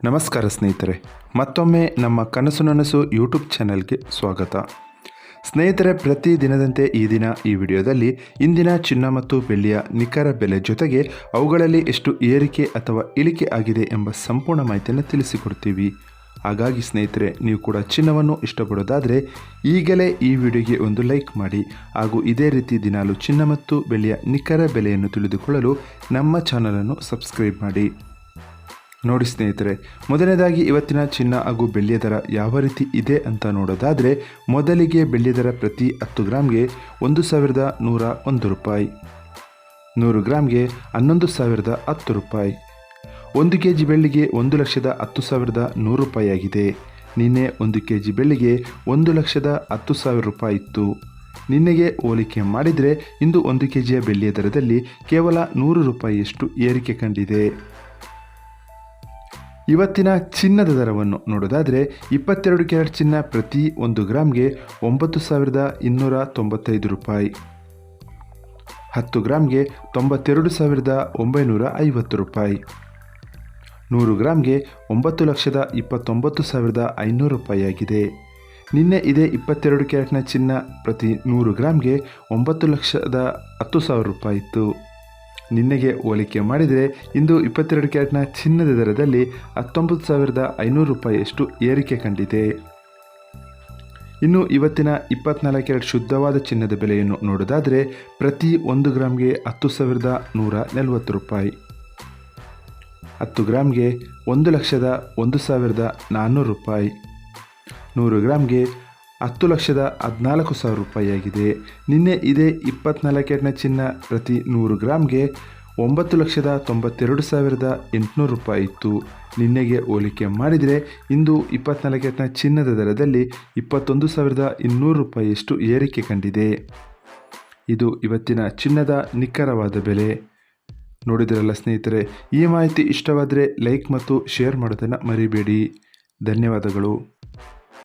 ನಮಸ್ಕಾರ ಸ್ನೇಹಿತರೆ, ಮತ್ತೊಮ್ಮೆ ನಮ್ಮ ಕನಸು ನನಸು ಯೂಟ್ಯೂಬ್ ಚಾನೆಲ್ಗೆ ಸ್ವಾಗತ. ಸ್ನೇಹಿತರೆ, ಪ್ರತಿ ದಿನದಂತೆ ಈ ದಿನ ಈ ವಿಡಿಯೋದಲ್ಲಿ ಇಂದಿನ ಚಿನ್ನ ಮತ್ತು ಬೆಳ್ಳಿಯ ನಿಖರ ಬೆಲೆ ಜೊತೆಗೆ ಅವುಗಳಲ್ಲಿ ಎಷ್ಟು ಏರಿಕೆ ಅಥವಾ ಇಳಿಕೆ ಆಗಿದೆ ಎಂಬ ಸಂಪೂರ್ಣ ಮಾಹಿತಿಯನ್ನು ತಿಳಿಸಿಕೊಡ್ತೀವಿ. ಹಾಗಾಗಿ ಸ್ನೇಹಿತರೆ, ನೀವು ಕೂಡ ಚಿನ್ನವನ್ನು ಇಷ್ಟಪಡೋದಾದರೆ ಈಗಲೇ ಈ ವಿಡಿಯೋಗೆ ಒಂದು ಲೈಕ್ ಮಾಡಿ ಹಾಗೂ ಇದೇ ರೀತಿ ದಿನಾಲು ಚಿನ್ನ ಮತ್ತು ಬೆಳ್ಳಿಯ ನಿಖರ ಬೆಲೆಯನ್ನು ತಿಳಿದುಕೊಳ್ಳಲು ನಮ್ಮ ಚಾನಲನ್ನು ಸಬ್ಸ್ಕ್ರೈಬ್ ಮಾಡಿ. ನೋಡಿ ಸ್ನೇಹಿತರೆ, ಮೊದಲನೇದಾಗಿ ಇವತ್ತಿನ ಚಿನ್ನ ಹಾಗೂ ಬೆಳ್ಳಿಯ ದರ ಯಾವ ರೀತಿ ಇದೆ ಅಂತ ನೋಡೋದಾದರೆ, ಮೊದಲಿಗೆ ಬೆಳ್ಳಿಯ ದರ ಪ್ರತಿ 10 ಗ್ರಾಮ್ಗೆ 1101 ರೂಪಾಯಿ, 100 ಗ್ರಾಮ್ಗೆ 11,010 ರೂಪಾಯಿ, 1 ಕೆಜಿ ಬೆಳ್ಳಿಗೆ 1,10,100 ರೂಪಾಯಿ ಆಗಿದೆ. ನಿನ್ನೆ 1 ಕೆಜಿ ಬೆಳ್ಳಿಗೆ 1,10,10,000 ರೂಪಾಯಿ ಇತ್ತು. ನಿನ್ನೆಗೆ ಹೋಲಿಕೆ ಮಾಡಿದರೆ ಇಂದು 1 ಕೆಜಿಯ ಬೆಳ್ಳಿಯ ದರದಲ್ಲಿ ಕೇವಲ 100 ರೂಪಾಯಿಯಷ್ಟು ಏರಿಕೆ ಕಂಡಿದೆ. ಇವತ್ತಿನ ಚಿನ್ನದ ದರವನ್ನು ನೋಡೋದಾದರೆ, 22 ಕ್ಯಾರೆಟ್ ಚಿನ್ನ ಪ್ರತಿ 1 ಗ್ರಾಮ್ಗೆ 9,295 ರೂಪಾಯಿ, 10 ಗ್ರಾಮ್ಗೆ 92,950 ರೂಪಾಯಿ, 100 ಗ್ರಾಮ್ಗೆ 9,29,500 ರೂಪಾಯಿ ಆಗಿದೆ. ನಿನ್ನೆ ಇದೇ 22 ಕ್ಯಾರೆಟ್ನ ಚಿನ್ನ ಪ್ರತಿ 100 ಗ್ರಾಮ್ಗೆ 9,10,000 ರೂಪಾಯಿ ಇತ್ತು. ನಿನ್ನೆಗೆ ಹೋಲಿಕೆ ಮಾಡಿದರೆ ಇಂದು 22 ಕ್ಯಾರೆಟ್ನ ಚಿನ್ನದ ದರದಲ್ಲಿ 19,500 ರೂಪಾಯಿಯಷ್ಟು ಏರಿಕೆ ಕಂಡಿದೆ. ಇನ್ನು ಇವತ್ತಿನ 24 ಕ್ಯಾರೆಟ್ ಶುದ್ಧವಾದ ಚಿನ್ನದ ಬೆಲೆಯನ್ನು ನೋಡೋದಾದರೆ, ಪ್ರತಿ 1 ಗ್ರಾಮ್ಗೆ 10,140 ರೂಪಾಯಿ, 10 ಗ್ರಾಮ್ಗೆ 1,01,400 ರೂಪಾಯಿ, 100 ಗ್ರಾಮ್ಗೆ 10,14,000 ರೂಪಾಯಿ ಆಗಿದೆ. ನಿನ್ನೆ ಇದೇ 24 ಕ್ಯಾರೆಟ್ನ ಚಿನ್ನ ಪ್ರತಿ 100 ಗ್ರಾಮ್ಗೆ 9,92,800 ರೂಪಾಯಿ ಇತ್ತು. ನಿನ್ನೆಗೆ ಹೋಲಿಕೆ ಮಾಡಿದರೆ ಇಂದು 24 ಕ್ಯಾರೆಟ್ನ ಚಿನ್ನದ ದರದಲ್ಲಿ 21,200 ರೂಪಾಯಿಯಷ್ಟು ಏರಿಕೆ ಕಂಡಿದೆ. ಇದು ಇವತ್ತಿನ ಚಿನ್ನದ ನಿಖರವಾದ ಬೆಲೆ. ನೋಡಿದ್ರಲ್ಲ ಸ್ನೇಹಿತರೆ, ಈ ಮಾಹಿತಿ ಇಷ್ಟವಾದರೆ ಲೈಕ್ ಮತ್ತು ಶೇರ್ ಮಾಡೋದನ್ನು ಮರಿಬೇಡಿ. ಧನ್ಯವಾದಗಳು.